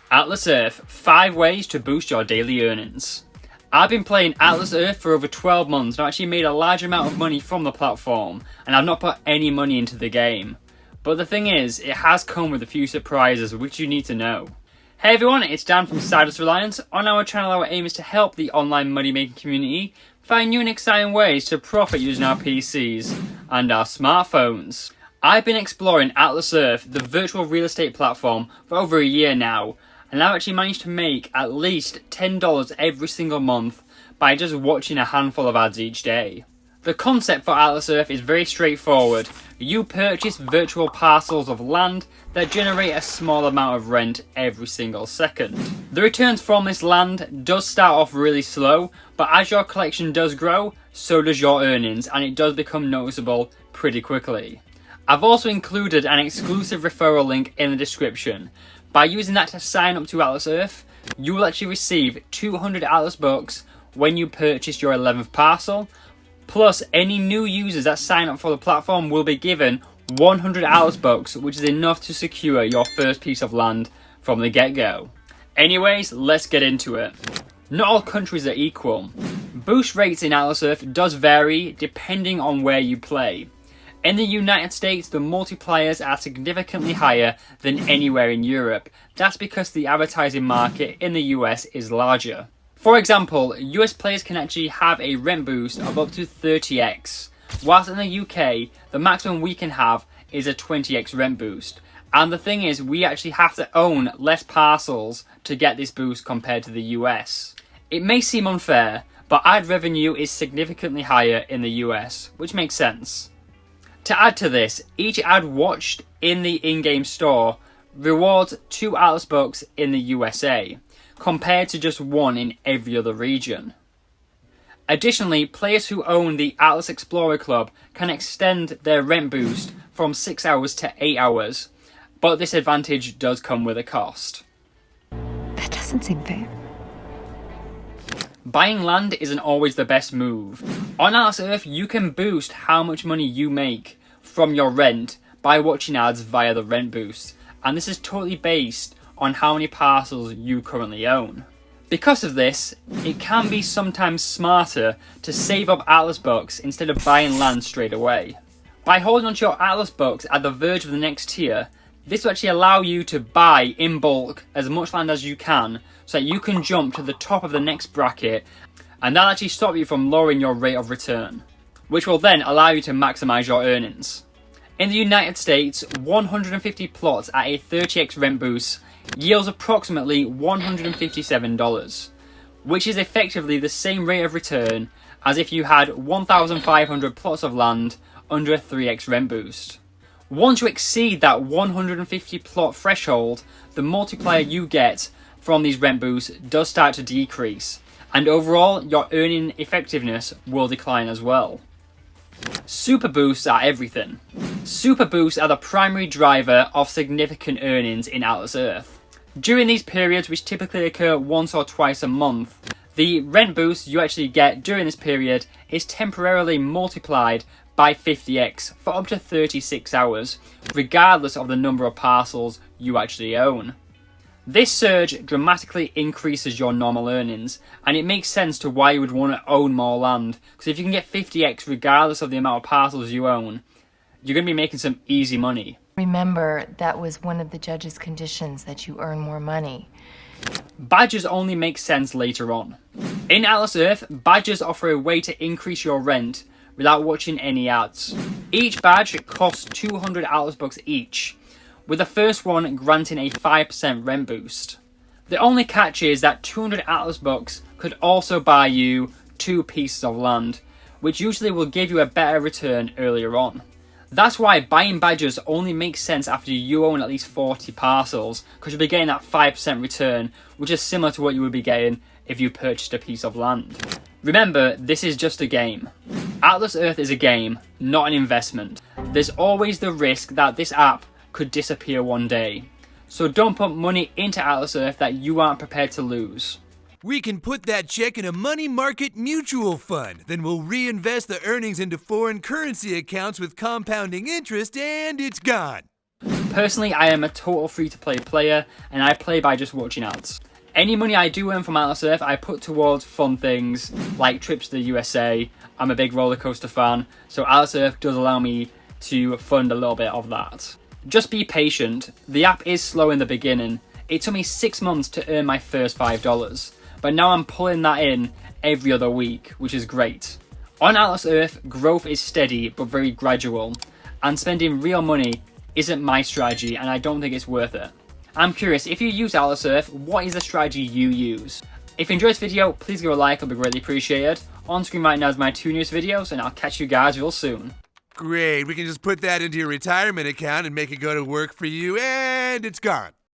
Atlas Earth, 5 ways to boost your daily earnings. I've been playing Atlas Earth for over 12 months and I've actually made a large amount of money from the platform, and I've not put any money into the game. But the thing is, it has come with a few surprises which you need to know. Hey everyone, it's Dan from Sidehustlereliance. On our channel, our aim is to help the online money making community find new and exciting ways to profit using our PCs and our smartphones. I've been exploring Atlas Earth, the virtual real estate platform, for over a year now, and I've actually managed to make at least $10 every single month by just watching a handful of ads each day. The concept for Atlas Earth is very straightforward. You purchase virtual parcels of land that generate a small amount of rent every single second. The returns from this land does start off really slow, but as your collection does grow, so does your earnings, and it does become noticeable pretty quickly. I've also included an exclusive referral link in the description. By using that to sign up to Atlas Earth, you will actually receive 200 Atlas bucks when you purchase your 11th parcel. Plus, any new users that sign up for the platform will be given 100 Atlas bucks, which is enough to secure your first piece of land from the get-go. Anyways, let's get into it. Not all countries are equal. Boost rates in Atlas Earth does vary depending on where you play. In the United States, the multipliers are significantly higher than anywhere in Europe. That's because the advertising market in the US is larger. For example, US players can actually have a rent boost of up to 30x, whilst in the UK, the maximum we can have is a 20x rent boost. And the thing is, we actually have to own less parcels to get this boost compared to the US. It may seem unfair, but ad revenue is significantly higher in the US, which makes sense. To add to this, each ad watched in the in-game store rewards 2 Atlas bucks in the USA, compared to just 1 in every other region. Additionally, players who own the Atlas Explorer Club can extend their rent boost from 6 hours to 8 hours, but this advantage does come with a cost. That doesn't seem fair. Buying land isn't always the best move. On Atlas Earth, you can boost how much money you make from your rent by watching ads via the rent boost, and this is totally based on how many parcels you currently own. Because of this, it can be sometimes smarter to save up Atlas bucks instead of buying land straight away. By holding onto your Atlas bucks at the verge of the next tier, this will actually allow you to buy in bulk as much land as you can, so that you can jump to the top of the next bracket, and that'll actually stop you from lowering your rate of return, which will then allow you to maximize your earnings. In the United States, 150 plots at a 30x rent boost yields approximately $157, which is effectively the same rate of return as if you had 1,500 plots of land under a 3x rent boost. Once you exceed that 150 plot threshold, the multiplier you get from these rent boosts does start to decrease, and overall your earning effectiveness will decline as well. Super boosts are everything. Super boosts are the primary driver of significant earnings in Atlas Earth. During these periods, which typically occur once or twice a month, the rent boost you actually get during this period is temporarily multiplied by 50x for up to 36 hours, regardless of the number of parcels you actually own. This surge dramatically increases your normal earnings, and it makes sense to why you would want to own more land, because if you can get 50x regardless of the amount of parcels you own, you're going to be making some easy money. Remember, that was one of the judge's conditions, that you earn more money. Badges only make sense later on. In Atlas Earth, badges offer a way to increase your rent without watching any ads. Each badge costs 200 Atlas bucks each, with the first one granting a 5% rent boost. The only catch is that 200 Atlas bucks could also buy you 2 pieces of land, which usually will give you a better return earlier on. That's why buying badges only makes sense after you own at least 40 parcels, because you'll be getting that 5% return, which is similar to what you would be getting if you purchased a piece of land. Remember, this is just a game. Atlas Earth is a game, not an investment. There's always the risk that this app could disappear one day. So don't put money into Atlas Earth that you aren't prepared to lose. We can put that check in a money market mutual fund. Then we'll reinvest the earnings into foreign currency accounts with compounding interest and it's gone. Personally, I am a total free-to-play player, and I play by just watching ads. Any money I do earn from Atlas Earth, I put towards fun things like trips to the USA. I'm a big roller coaster fan, so Atlas Earth does allow me to fund a little bit of that. Just be patient. The app is slow in the beginning. It took me 6 months to earn my first $5, but now I'm pulling that in every other week, which is great. On Atlas Earth, growth is steady but very gradual, and spending real money isn't my strategy, and I don't think it's worth it. I'm curious, if you use Atlas Earth, what is the strategy you use? If you enjoyed this video, please give a like, it'll be greatly appreciated. On screen right now is my 2 newest videos, and I'll catch you guys real soon. Great, we can just put that into your retirement account and make it go to work for you, and it's gone.